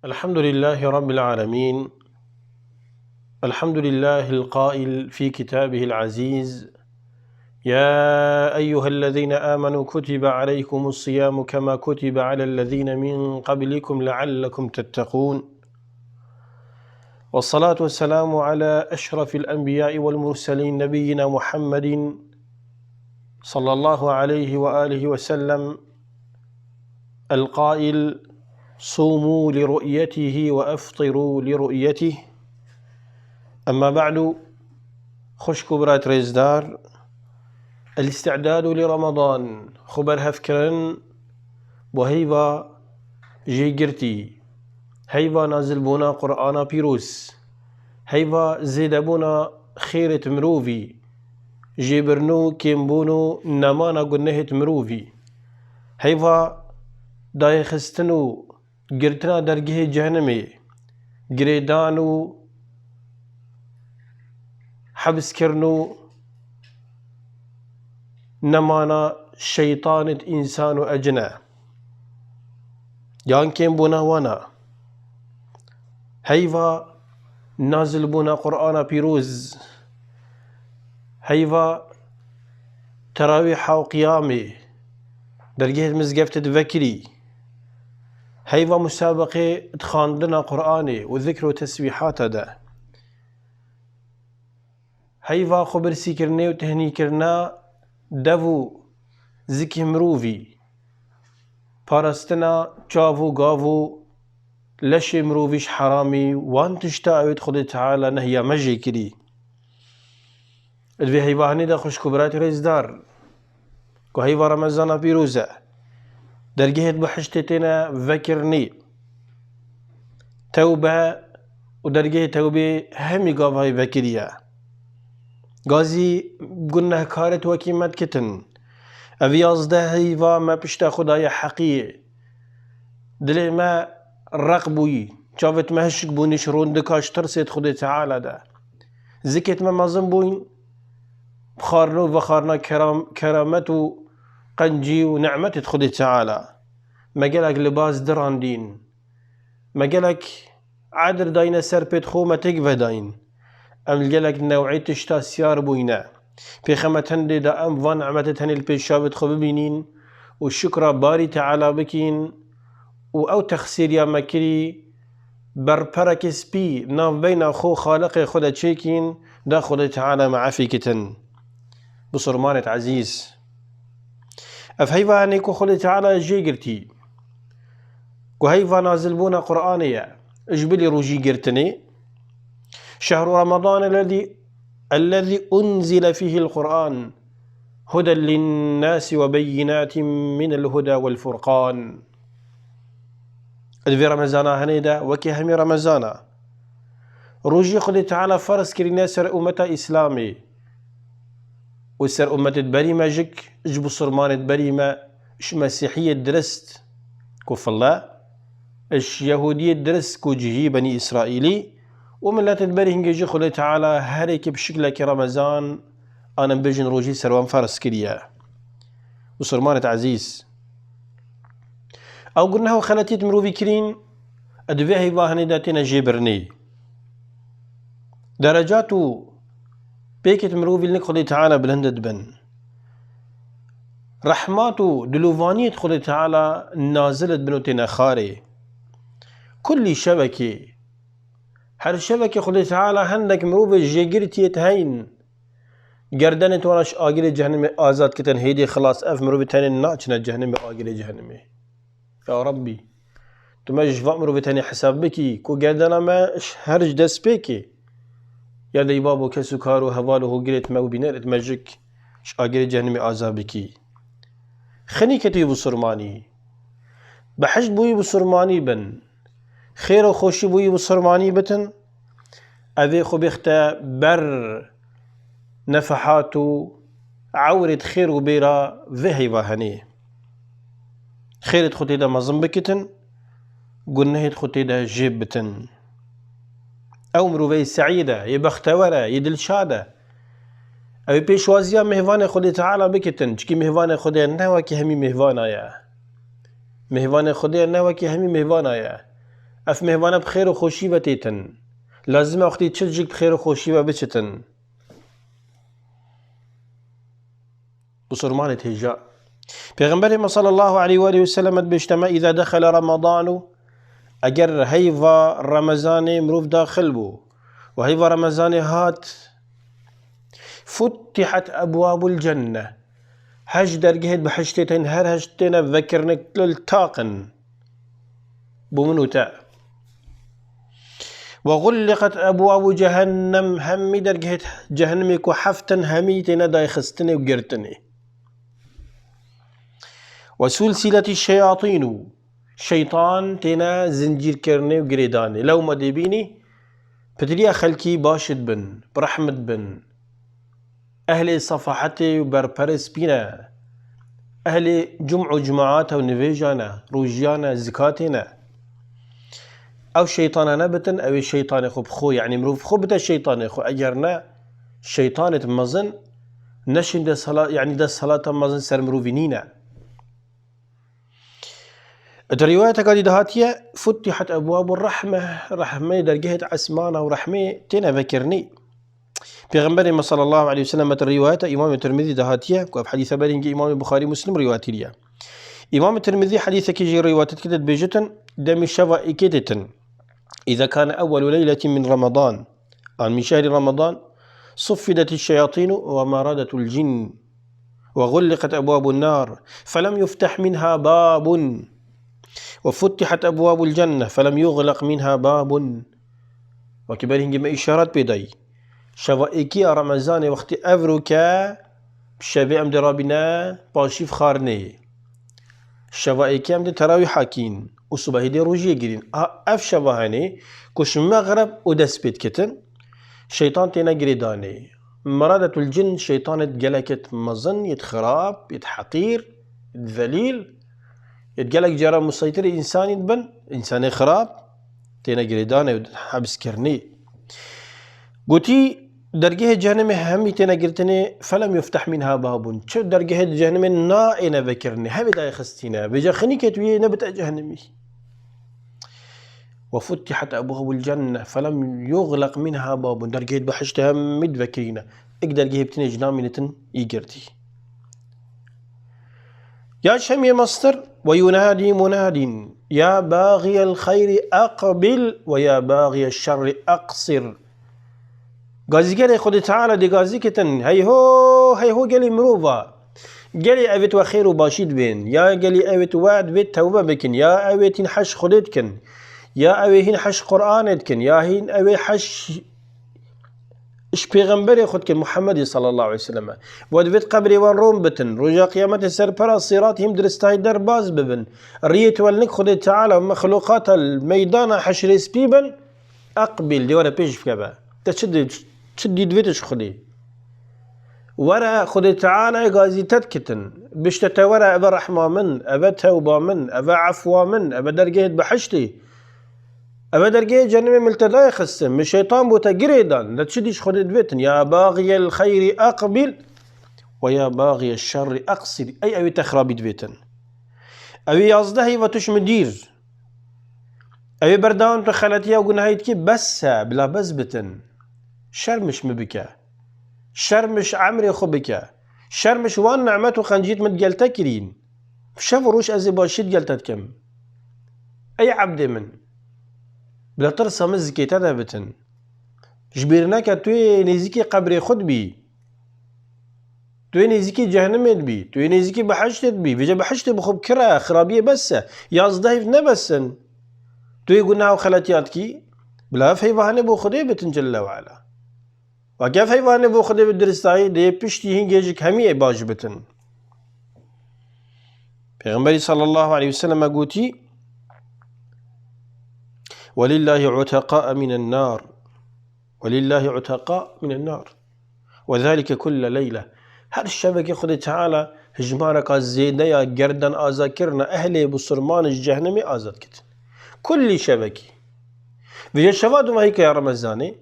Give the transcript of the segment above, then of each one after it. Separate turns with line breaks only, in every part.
الحمد لله رب العالمين. الحمد لله القائل في كتابه العزيز: يا أيها الذين آمنوا كتب عليكم الصيام كما كتب على الذين من قبلكم لعلكم تتقون. والصلاة والسلام على أشرف الأنبياء والمرسلين نبينا محمد صلى الله عليه وآله وسلم القائل: صوموا لرؤيته وأفطروا لرؤيته. أما بعد، خشك برات ريزدار الاستعداد لرمضان خبر هفكرن وهيفا جيجرتي هيفا نازل بونا قرآن بيروس هيفا زيد بونا خيرة مروفي جيبرنو كيمبونو نمانا قنهة مروفي هيفا دايخستنو قرتنا درجه جهنمي قريدانو حبس كرنو نمانا شيطانة إنسان أجنى يان كين بونا وانا هيفا نازل بونا قرآن بيروز هيفا تراويح وقيامي درجه مزقفت تذكري هيفا مسابقة تخاندنا قرآني وذكر وتسبيحات ده هيفا خبر سيكرني وتهني كرنا دفو زكي مروفي بارستنا جافو قافو لشي مروفيش حرامي وان تشتاويت خد تعالى نهيا مجي كري الفي هيفا هني دا خوش كبرات ريزدار كو هيفا رمزانا بيروزة درجهت بحشتتنا ذكرني توبة ودرجه توبة همي قافاي ذكريا غازي قلنا كارت وكيمت كتن أفياز ده هيفا ما بشتا خدايا حقيقي دلي ما رقبوي شافت ما هشك بوني شرون دكاش ترسيت خدي تعالى ده زكت ما مازن بوين بخارنو وخارنا كرامته قنجي ونعمة خدي تعالى ما قالك لباس دران دين ما قالك عادر داين سر بيت خو ما تقفى داين أم قالك نوعية تشتا سيار بوينا في خمة هندي دا أم فان عمتت هني البيشابت خو ببينين والشكرا باري تعالى بكين او تخسير يا مكري بربرك سبي ناف بين خو خالق خدا تشيكين دا خدا تعالى معافي كتن بصرمانة عزيز أفهيفا أنيكو خدا تعالى جيجرتي وهيفا نازل بونا قرآنية اجبلي روجي قرتني شهر رمضان الذي أنزل فيه القرآن هدى للناس وبينات من الهدى والفرقان. الفي رمزانا هنيدا وكي همي رمزانا روجي خدي تعالى فرس كرينا سر أمتا إسلامي وسر أمتا بريمة جك اجبو صرمانة بريمة اش مسيحية درست كوف الله اش يهودية درست كو جهي بني إسرائيلي ومن لا تدبري هنجي خدي تعالى هريك بشكل كرمزان أنا بجن روجي سروان فرس كريا وصرمانة عزيز أو قلنا هو خلاتيت مروفي كرين أدفعي هيفا هنيداتنا جيبرني درجاتو بيكت مروفي لنك خدي تعالى بلندد بن رحماتو دلوفانية خدي تعالى نازلت بنوتنا خاري كل شبكة هر شبكة خدي تعالى هندك مروفي جيجرتي يتهين گردنت وانش آگیر جهنم آزاد كتن هيدي خلاص اف مروفي تاني ناچنا جهنم آگیر جهنم يا ربي تماش فامرو بتاني حساب بكي كو قردنا ما هرج دس بيكي يا لي بابو كسو كارو هوالو هو قريت ما وبينير ماجيك اش آگیر جهنم آزاد بكي خني كتي بصرماني بحشد بوي بصرماني بن خير وخوشي بوي بصرماني بتن أذي خو بيختا بر نفحاتو عورة خير وبيرا ذهي هني خيرت خوتي دا مظن بكتن قلناهت خوتي دا جيب بتن او مروفي سعيدة يبختورة يدلشادة او بيشوازيا مهوان خودي تعالى بكتن چكي مهوان خودي نواكي همي مهوان آيا مهوان خودي نواكي همي مهوان آيا اف مهوانا بخير وخوشي بتيتن لازم وقتی تشجك بخير وخوشي بچتن بصرمان هجاء پیغمبر صلى الله عليه وآله وسلم بيجتمع إذا دخل رمضان اگر هيفا رمضان مروف داخل بو وهيفا رمضان هات فتحت أبواب الجنة هج درجهد بحشتين هر هجتين ذكرنك للتاقن بمنوتا وغلقت أبواب جهنم هم درجهد جهنمك وحفتن هميتنا داي خستني وقرتني وسلسلة الشياطين شيطان تنا زنجير كرني وقريداني لو ما ديبيني بتريا خلكي باشد بن برحمة بن أهل صفحتي وبربرس بينا أهل جمع جماعات ونفيجانا روجيانا زكاتنا أو شيطانا نبتن أو الشيطان خو بخو يعني مروف خو بتا الشيطان خو أجرنا شيطانة مزن نشن دا صلاة يعني دا صلاة مزن سر مروفينينا الرواية قال دهاتية فتحت أبواب الرحمة رحمة درجة عسمانة ورحمة تنا ذكرني پیغمبر صلى الله عليه وسلم الرواية إمام الترمذي دهاتية وفي حديث بارنج إمام البخاري مسلم رواياتية إمام الترمذي حديث كيجي روايات كتت بيجتن دم الشفاء كتتن إذا كان أول ليلة من رمضان من شهر رمضان صفدت الشياطين ومرادة الجن وغلقت أبواب النار فلم يفتح منها باب وفتحت أبواب الجنة فلم يغلق منها باب وكبرهن جمع إشارات بداي شوائكي رمضان وقت أفروكا بشابع أمد رابنا باشيف خارني شوائكي أمد تراوي حاكين وصباهي دي روجيه جرين أف شواهاني كش مغرب ودس بيت كتن شيطان تينا جريداني مرادة الجن شيطان يتقلكت مظن يتخراب يتحقير يتذليل يتقلك جرى مسيطر إنسان يتبن إنسان خراب تينا جريداني وحبس كرني قلتي درجه جهنم همي تينا قلتني فلم يفتح منها باب شو درجه جهنم نائنا ذكرني هم دا يخستينا بجخني كتوي نبت جهنمي وفتحت أبواب الجنة فلم يغلق منها باب درجه بحشتها مدذكرينا اقدر جهبتني جنامنة يقرتي يا شمي مصدر وينادي مناد يا باغي الخير أقبل ويا باغي الشر أقصر قازي خود تعالى دي قازي كتن هي هو قالي مروفا قالي أبيت وخير وباشيد بين يا قالي أبيت وعد بيت توبة بكن يا أبيت حش خدتكن يا أبي هين حش قرآنتكن يا هين أبي حش إش بيغمبري خدكن محمد صلى الله عليه وسلم ودفت قبري والروم بتن رجا قيامة السر برا الصراط هم درستاي درباز ببن ريت والنك خد تعالى مخلوقات الميدان حشر سبيبا أقبل دي ورا بيش فكبا تشدي دفيتش خدي ورا خد تعالى غازي تتكتن بشتت ورا أبا رحمة من أبا توبة من أبا عفوة من أبا درجيت بحشتي أبا درجيت جنمي ملتدا يخسم من الشيطان بوتا قريدان لا تشديش خد دفيتن يا باغي الخير أقبل ويا باغي الشر أقصر أي أبي تخرابي دفيتن أبي يصدهي وتش مدير أبي بردان تخلتيا وقنهايت كي بس بلا بزبتن شر مش مبكى شر مش عمري خبكى شر مش وان نعمته خنجيت متقلتا كرين شفروش أزي باشيت قلتت كم أي عبد من بلا ترسى مزكي تذبتن جبيرناك توي نزيكي قبري خد بي توي نزيكي جهنم بي توي نزيكي بحشت بي فيجا بحشت بخب كرا خرابية بس يازدهي نبسن توي قلنا وخلاتياتكي بلا فيفاني بو خدي بتن جل وعلا وكيف فيفاني بو خدي بالدرستاي دي بشتي هنجيجك همي باج بتن پیغمبر صلى الله عليه وسلم قوتي ولله عتقاء من النار ولله عتقاء من النار وذلك كل ليلة هر الشبكة خد تعالى هجمارك الزيدة يا قردن آذاكرنا أهلي بصرمان الجهنمي آزاد كتن كل شبكة في الشباب ما هيك يا رمزاني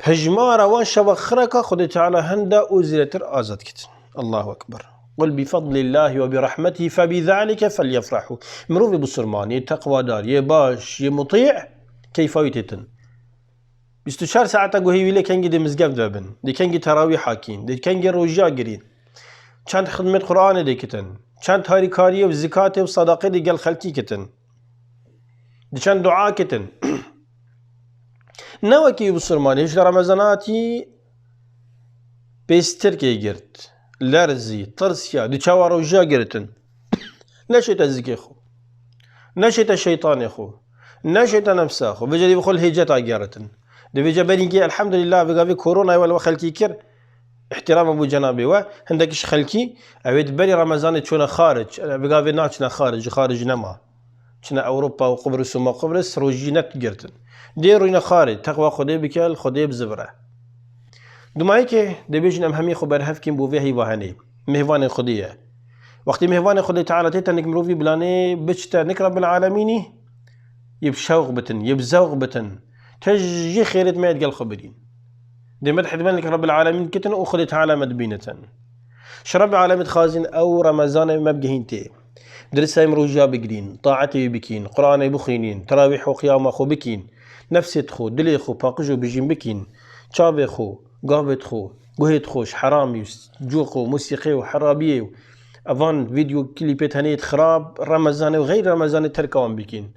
هجمارة وان شبك خركة خد تعالى هندا أوزيلتر آزاد كتن الله أكبر قل بفضل الله وبرحمته فبذلك فليفرحوا. مروفي بسرماني تقوى دار يباش يمطيع كيف يتتن 24 ساعة قوهي ويلي كنجي دي مزقف دابن دي كنجي تراوي حاكين دي كنجي روجا قرين كانت خدمة قرآن دي كتن كانت هاري كارية وزكاة وصداقة دي قال خلتي كتن دي كان دعاء كتن نوكي بسرماني هش رمزاناتي بيستر كي قرت لرزي طرسيا دي چاوا روجا قرتن نشيت الزكي خو نشيت الشيطان خو نشيت نفسه خو بجدي بخل هيجتا قرتن دي بيجا بنيجي الحمد لله بقى كورونا ولا خلكي كر احترام ابو جنابي وعندك خلكي اويد بري رمضان تشونا خارج بقى ناتشنا خارج نما شنا اوروبا وقبرص وما قبرص روجينات قرتن ديرونا خارج تقوى خدي بكال خدي بزبره دمايك دبيجن امهمي خبر هفكين بو فيهي وهني مهوان خديه وقت مهوان خدي تعالى تيتنك مروفي بلاني بشتا نكرب العالمين يبشوق بتن يبزوق بتن تجي خيرت ما يتقال خبرين دي مدح لك رب العالمين كتن وخذ تعالى مدبينة شرب عالمة خازن او رمضان ما بقهين تي درسها مروجا بقرين طاعتي بكين قرآن بخينين تراويح وقيام اخو بكين نفسي تخو دلي خو باقجو بجين بكين شابي خو قابت خو قهيت خوش حرامي جوخو موسيقي وحرابية افان فيديو كليبات هنيت خراب رمضان وغير رمضان تركوان بكين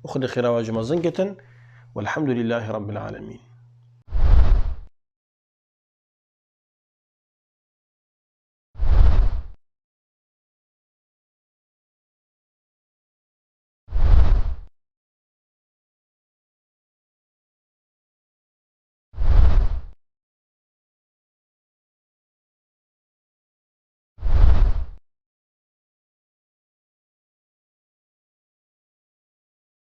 وخذ خيرا واجمازن كتن والحمد لله رب العالمين.